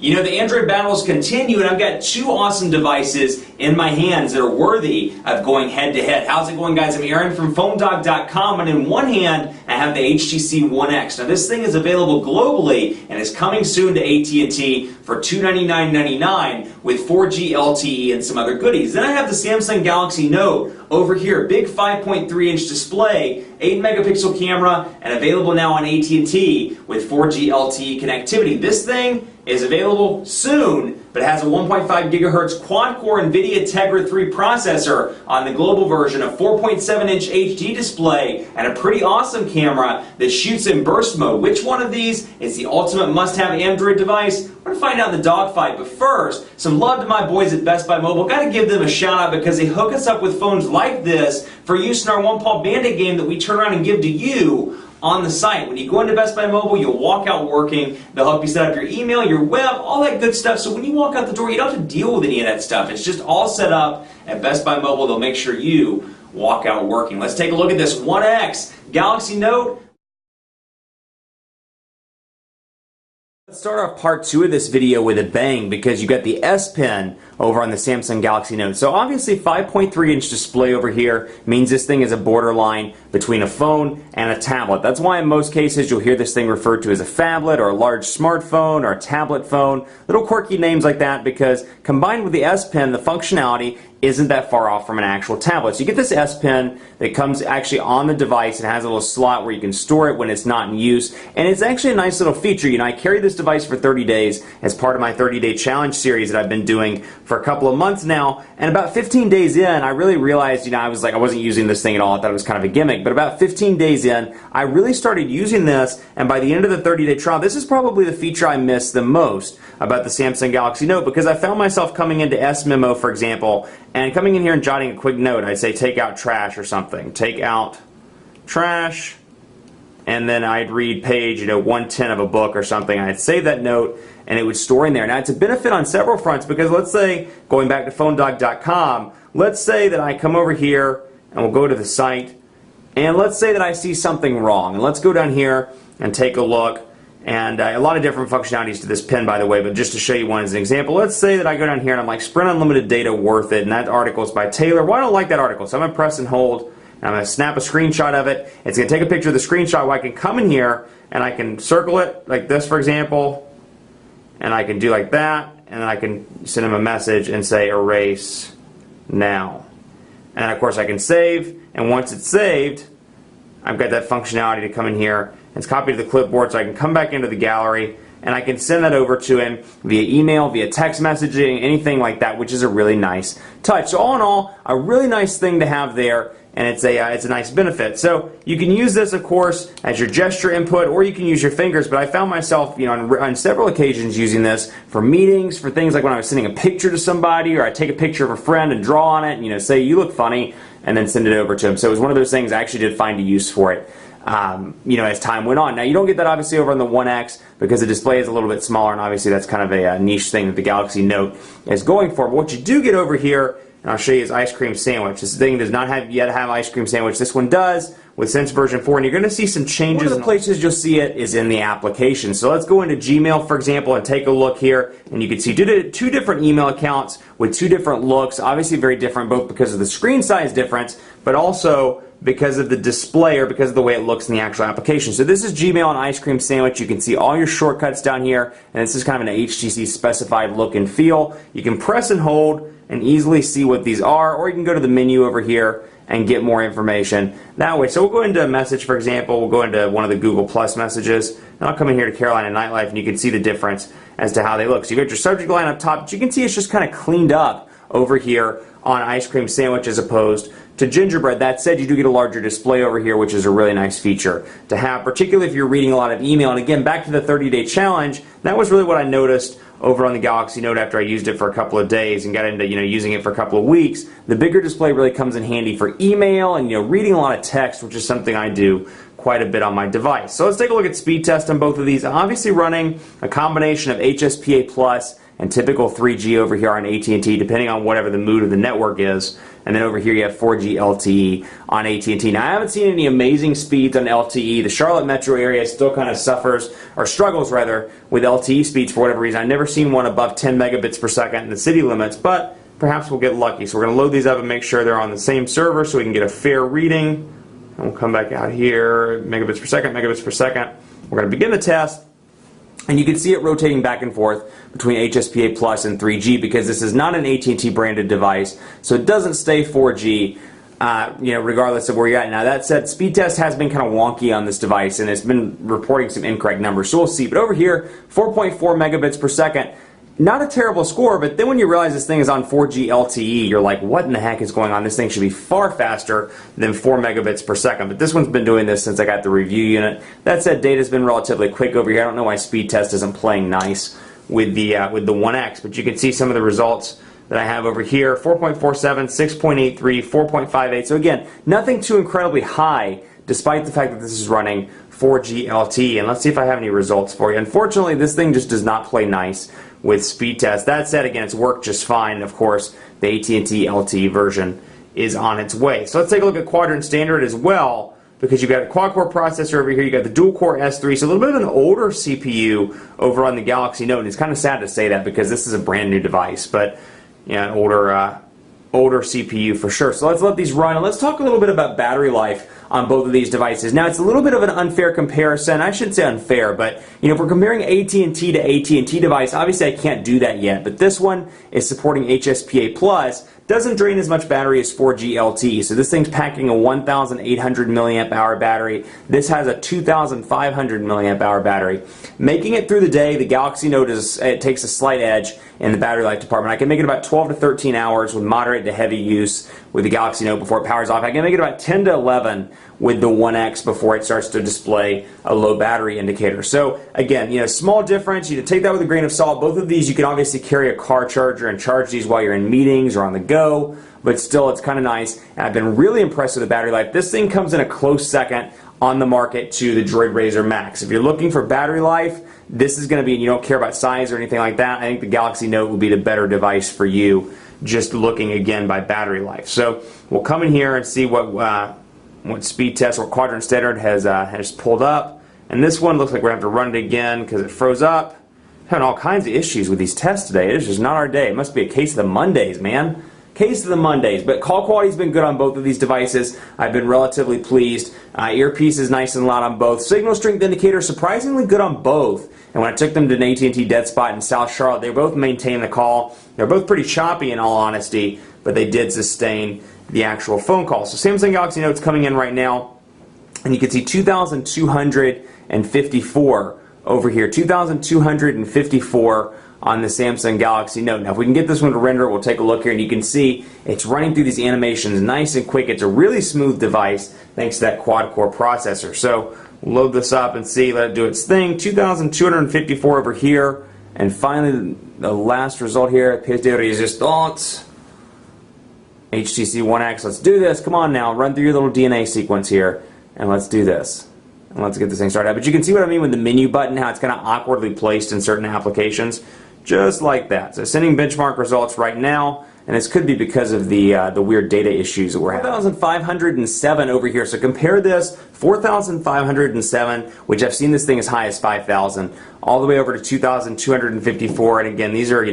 You know, the Android battles continue, and I've got two awesome devices in my hands that are worthy of going head-to-head. How's it going, guys? I'm Aaron from PhoneDog.com, and in one hand, I have the HTC One X. Now, this thing is available globally, and is coming soon to AT&T for $299.99 with 4G LTE and some other goodies. Then I have the Samsung Galaxy Note over here, big 5.3-inch display, 8-megapixel camera, and available now on AT&T with 4G LTE connectivity. This thing is available soon, but it has a 1.5 gigahertz quad-core NVIDIA Tegra 3 processor on the global version, a 4.7-inch HD display, and a pretty awesome camera that shoots in burst mode. Which one of these is the ultimate must-have Android device? We're going to find out in the Dogfight, but first, some love to my boys at Best Buy Mobile. Got to give them a shout-out because they hook us up with phones like this for use in our One-Paw Bandit game that we turn around and give to you on the site. When you go into Best Buy Mobile, you'll walk out working. They'll help you set up your email, your web, all that good stuff. So when you walk out the door, you don't have to deal with any of that stuff. It's just all set up at Best Buy Mobile. They'll make sure you walk out working. Let's take a look at this One X Galaxy Note. Let's start off part 2 of this video with a bang because you got the S Pen over on the Samsung Galaxy Note. So obviously 5.3-inch display over here means this thing is a borderline between a phone and a tablet. That's why in most cases you'll hear this thing referred to as a phablet or a large smartphone or a tablet phone. Little quirky names like that because combined with the S Pen, the functionality isn't that far off from an actual tablet. So you get this S Pen that comes actually on the device and has a little slot where you can store it when it's not in use. And it's actually a nice little feature. You know, I carry this device for 30 days as part of my 30-day challenge series that I've been doing for a couple of months now. And about 15 days in, I really realized, you know, I wasn't using this thing at all. I thought it was kind of a gimmick. But about 15 days in, I really started using this. And by the end of the 30-day trial, this is probably the feature I missed the most about the Samsung Galaxy Note because I found myself coming into S Memo, for example, and coming in here and jotting a quick note. I'd say take out trash or something. Take out trash. And then I'd read page, 110 of a book or something. I'd save that note and it would store in there. Now it's a benefit on several fronts because let's say, going back to PhoneDog.com, let's say that I come over here and we'll go to the site and let's say that I see something wrong. And let's go down here and take a look. And a lot of different functionalities to this pen, by the way, but just to show you one as an example, let's say that I go down here and I'm like, Sprint Unlimited Data worth it, and that article is by Taylor. Well, I don't like that article, so I'm going to press and hold, and I'm going to snap a screenshot of it. It's going to take a picture of the screenshot where I can come in here and I can circle it like this, for example, and I can do like that, and then I can send him a message and say erase now. And of course I can save, and once it's saved, I've got that functionality to come in here. It's copied to the clipboard so I can come back into the gallery and I can send that over to him via email, via text messaging, anything like that, which is a really nice touch. So all in all, a really nice thing to have there, and it's a nice benefit. So you can use this, of course, as your gesture input, or you can use your fingers, but I found myself, on several occasions using this for meetings, for things like when I was sending a picture to somebody, or I take a picture of a friend and draw on it, and say, you look funny, and then send it over to him. So it was one of those things I actually did find a use for it. As time went on. Now, you don't get that obviously over on the One X because the display is a little bit smaller, and obviously that's kind of a niche thing that the Galaxy Note is going for. But what you do get over here, and I'll show you, is ice cream sandwich. This thing does not yet have ice cream sandwich. This one does with Sense version 4, and you're going to see some changes. One of the places you'll see it is in the application. So let's go into Gmail, for example, and take a look here, and you can see two different email accounts with two different looks, obviously very different, both because of the screen size difference, but also because of the display or because of the way it looks in the actual application. So this is Gmail and Ice Cream Sandwich. You can see all your shortcuts down here, and this is kind of an HTC specified look and feel. You can press and hold and easily see what these are, or you can go to the menu over here and get more information that way. So we'll go into a message, for example. We'll go into one of the Google Plus messages, and I'll come in here to Carolina Nightlife, and you can see the difference as to how they look. So you got your subject line up top, but you can see it's just kind of cleaned up over here on Ice Cream Sandwich as opposed to Gingerbread. That said, you do get a larger display over here, which is a really nice feature to have, particularly if you're reading a lot of email. And again, back to the 30-day challenge, that was really what I noticed over on the Galaxy Note after I used it for a couple of days and got into using it for a couple of weeks. The bigger display really comes in handy for email and reading a lot of text, which is something I do quite a bit on my device. So let's take a look at speed test on both of these. Obviously running a combination of HSPA Plus and typical 3G over here on AT&T, depending on whatever the mood of the network is. And then over here you have 4G LTE on AT&T. Now I haven't seen any amazing speeds on LTE. The Charlotte metro area still kind of suffers, or struggles rather, with LTE speeds for whatever reason. I've never seen one above 10 megabits per second in the city limits, but perhaps we'll get lucky. So we're going to load these up and make sure they're on the same server so we can get a fair reading. And we'll come back out here, megabits per second, megabits per second. We're going to begin the test. And you can see it rotating back and forth between HSPA Plus and 3G because this is not an AT&T branded device, so it doesn't stay 4G, regardless of where you're at. Now that said, speed test has been kind of wonky on this device, and it's been reporting some incorrect numbers, so we'll see. But over here, 4.4 megabits per second. Not a terrible score, but then when you realize this thing is on 4G LTE, you're like, what in the heck is going on? This thing should be far faster than 4 megabits per second. But this one's been doing this since I got the review unit. That said, data's been relatively quick over here. I don't know why speed test isn't playing nice with the 1X, but you can see some of the results that I have over here. 4.47, 6.83, 4.58. So again, nothing too incredibly high, despite the fact that this is running 4G LTE. And let's see if I have any results for you. Unfortunately, this thing just does not play nice with speed test. That said, again, it's worked just fine. Of course, the AT&T LTE version is on its way. So let's take a look at Quadrant Standard as well, because you've got a quad-core processor over here. You've got the dual-core S3, so a little bit of an older CPU over on the Galaxy Note. And it's kind of sad to say that because this is a brand new device, but yeah, an older CPU for sure. So let's let these run, and let's talk a little bit about battery life on both of these devices. Now, it's a little bit of an unfair comparison. I shouldn't say unfair, but if we're comparing AT&T to AT&T device, obviously I can't do that yet, but this one is supporting HSPA Plus. Doesn't drain as much battery as 4G LTE. So this thing's packing a 1,800 milliamp hour battery. This has a 2,500 milliamp hour battery. Making it through the day, the Galaxy Note takes a slight edge in the battery life department. I can make it about 12 to 13 hours with moderate to heavy use with the Galaxy Note before it powers off. I can make it about 10 to 11 with the 1X before it starts to display a low battery indicator. So again, small difference. You take that with a grain of salt. Both of these, you can obviously carry a car charger and charge these while you're in meetings or on the go, but still it's kind of nice. And I've been really impressed with the battery life. This thing comes in a close second on the market to the Droid Razr Max. If you're looking for battery life, this is going to be, and you don't care about size or anything like that, I think the Galaxy Note will be the better device for you, just looking again by battery life. So we'll come in here and see what speed test or Quadrant Standard has pulled up. And this one looks like we're going to have to run it again because it froze up. Having all kinds of issues with these tests today. It is just not our day. It must be a case of the Mondays, man. Case of the Mondays. But call quality's been good on both of these devices. I've been relatively pleased. Earpiece is nice and loud on both. Signal strength indicator surprisingly good on both. And when I took them to an AT&T dead spot in South Charlotte, they both maintained the call. They're both pretty choppy in all honesty, but they did sustain the actual phone call. So Samsung Galaxy Note's coming in right now, and you can see 2,254 over here. 2,254 on the Samsung Galaxy Note. Now if we can get this one to render, we'll take a look here, and you can see it's running through these animations nice and quick. It's a really smooth device thanks to that quad-core processor. So we'll load this up and see, let it do its thing. 2,254 over here, and finally the last result here, pièce de résistance. HTC 1X, let's do this. Come on now, run through your little DNA sequence here, and let's do this. And let's get this thing started. But you can see what I mean with the menu button, how it's kind of awkwardly placed in certain applications. Just like that. So sending benchmark results right now, and this could be because of the weird data issues that we're having. 4,507 over here. So compare this, 4,507, which I've seen this thing as high as 5,000, all the way over to 2,254. And again, these are,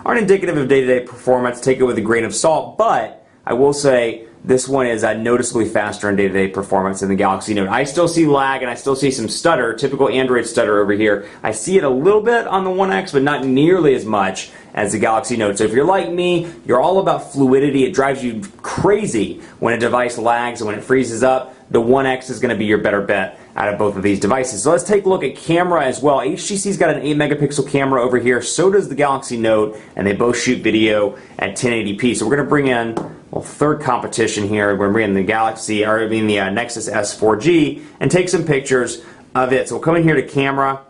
aren't indicative of day-to-day performance. Take it with a grain of salt, but I will say this one is noticeably faster in day-to-day performance than the Galaxy Note. I still see lag and I still see some stutter, typical Android stutter over here. I see it a little bit on the 1X, but not nearly as much as the Galaxy Note. So if you're like me, you're all about fluidity. It drives you crazy when a device lags and when it freezes up. The 1X is going to be your better bet out of both of these devices. So let's take a look at camera as well. HTC's got an 8 megapixel camera over here. So does the Galaxy Note, and they both shoot video at 1080p. So we're going to bring in third competition here. We're going to bring in the the Nexus S 4G and take some pictures of it. So we'll come in here to camera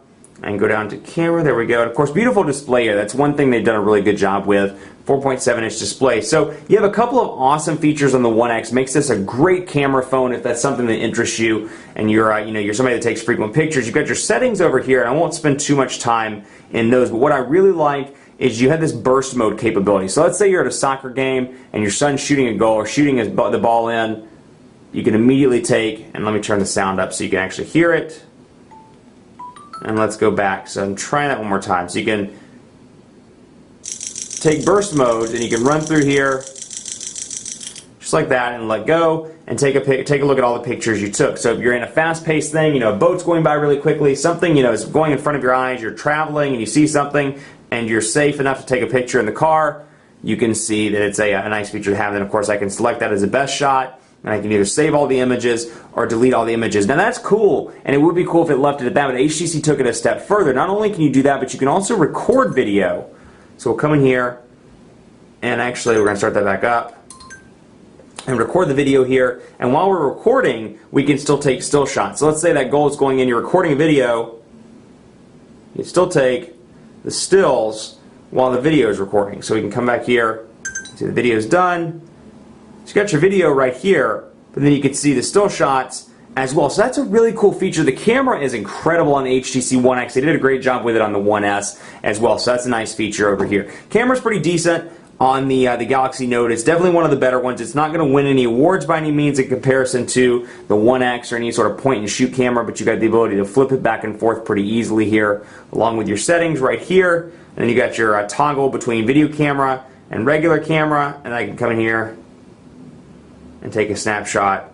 and go down to camera. There we go. And of course, beautiful display here. That's one thing they've done a really good job with. 4.7-inch display. So you have a couple of awesome features on the 1X. Makes this a great camera phone if that's something that interests you, and you're you're somebody that takes frequent pictures. You've got your settings over here, and I won't spend too much time in those. But what I really like is you have this burst mode capability. So let's say you're at a soccer game and your son's shooting a goal or shooting the ball in. You can immediately take, and let me turn the sound up so you can actually hear it. And let's go back. So I'm trying that one more time. So you can take burst mode and you can run through here just like that and let go and take a look at all the pictures you took. So if you're in a fast-paced thing, a boat's going by really quickly, something is going in front of your eyes, you're traveling and you see something and you're safe enough to take a picture in the car, you can see that it's a nice feature to have. And of course I can select that as a best shot, and I can either save all the images or delete all the images. Now that's cool, and it would be cool if it left it at that, but HTC took it a step further. Not only can you do that, but you can also record video. So we'll come in here, and actually we're going to start that back up and record the video here, and while we're recording we can still take still shots. So let's say that goal is going in, you're recording a video, you still take the stills while the video is recording. So we can come back here, see the video is done. So you got your video right here, but then you can see the still shots as well. So that's a really cool feature. The camera is incredible on the HTC One X. They did a great job with it on the One S as well. So that's a nice feature over here. Camera's pretty decent on the Galaxy Note. It's definitely one of the better ones. It's not going to win any awards by any means in comparison to the One X or any sort of point and shoot camera, but you got the ability to flip it back and forth pretty easily here, along with your settings right here. And then you got your toggle between video camera and regular camera, and I can come in here and take a snapshot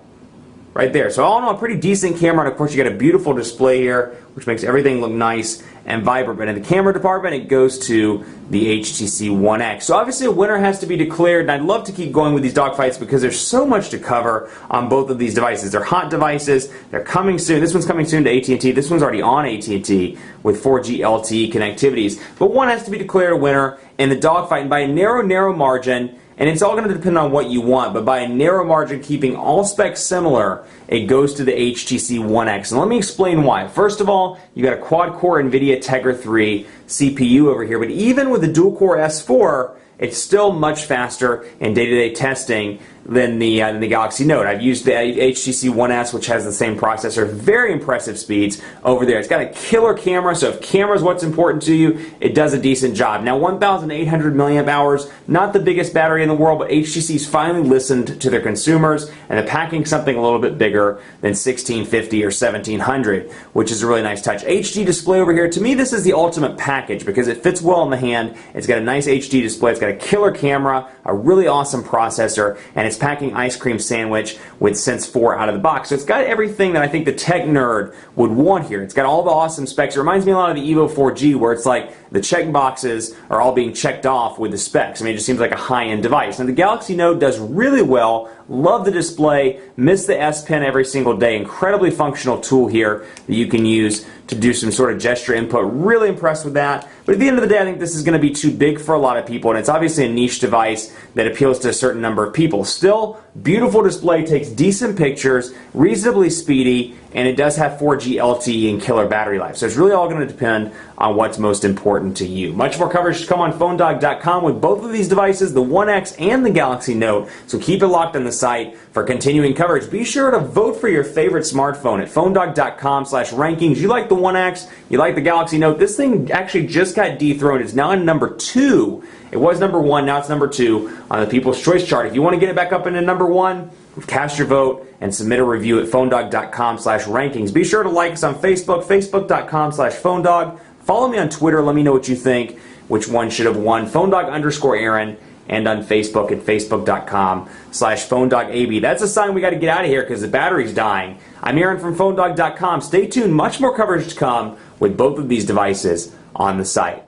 right there. So all in all, a pretty decent camera, and of course you got a beautiful display here, which makes everything look nice and vibrant. But in the camera department, it goes to the HTC One X. So obviously a winner has to be declared, and I'd love to keep going with these dogfights because there's so much to cover on both of these devices. They're hot devices. They're coming soon. This one's coming soon to AT&T. This one's already on AT&T with 4G LTE connectivities. But one has to be declared a winner in the dogfight, and by a narrow margin. And it's all going to depend on what you want, but by a narrow margin, keeping all specs similar, it goes to the HTC One X. And let me explain why. First of all, you got a quad-core NVIDIA Tegra 3 CPU over here, but even with the dual-core S4, it's still much faster in day-to-day testing than the Galaxy Note. I've used the HTC One S, which has the same processor. Very impressive speeds over there. It's got a killer camera, so if camera's what's important to you, it does a decent job. Now, 1,800 milliamp hours, not the biggest battery in the world, but HTC's finally listened to their consumers, and they're packing something a little bit bigger than 1650 or 1700, which is a really nice touch. HD display over here. To me, this is the ultimate package because it fits well in the hand. It's got a nice HD display. It's got a killer camera, a really awesome processor, and it's packing ice cream sandwich with Sense 4 out of the box. So it's got everything that I think the tech nerd would want here. It's got all the awesome specs. It reminds me a lot of the Evo 4G, where it's like the check boxes are all being checked off with the specs. I mean, it just seems like a high-end device. Now, the Galaxy Note does really well. Love the display. Miss the S Pen every single day. Incredibly functional tool here that you can use to do some sort of gesture input. Really impressed with that. But at the end of the day, I think this is going to be too big for a lot of people, and it's obviously a niche device that appeals to a certain number of people. Still, beautiful display, takes decent pictures, reasonably speedy, and it does have 4G LTE and killer battery life. So it's really all going to depend on what's most important to you. Much more coverage to come on PhoneDog.com with both of these devices, the One X and the Galaxy Note. So keep it locked on the site for continuing coverage. Be sure to vote for your favorite smartphone at PhoneDog.com/rankings. You like the One X, you like the Galaxy Note. This thing actually just got dethroned. It's now in number 2. It was number 1, now it's number 2 on the People's Choice chart. If you want to get it back up into number 1, cast your vote and submit a review at PhoneDog.com/rankings. Be sure to like us on Facebook, Facebook.com/PhoneDog. Follow me on Twitter. Let me know what you think, which one should have won. PhoneDog_Aaron, and on Facebook at Facebook.com/PhoneDogAB. That's a sign we got to get out of here because the battery's dying. I'm Aaron from PhoneDog.com. Stay tuned. Much more coverage to come with both of these devices on the site.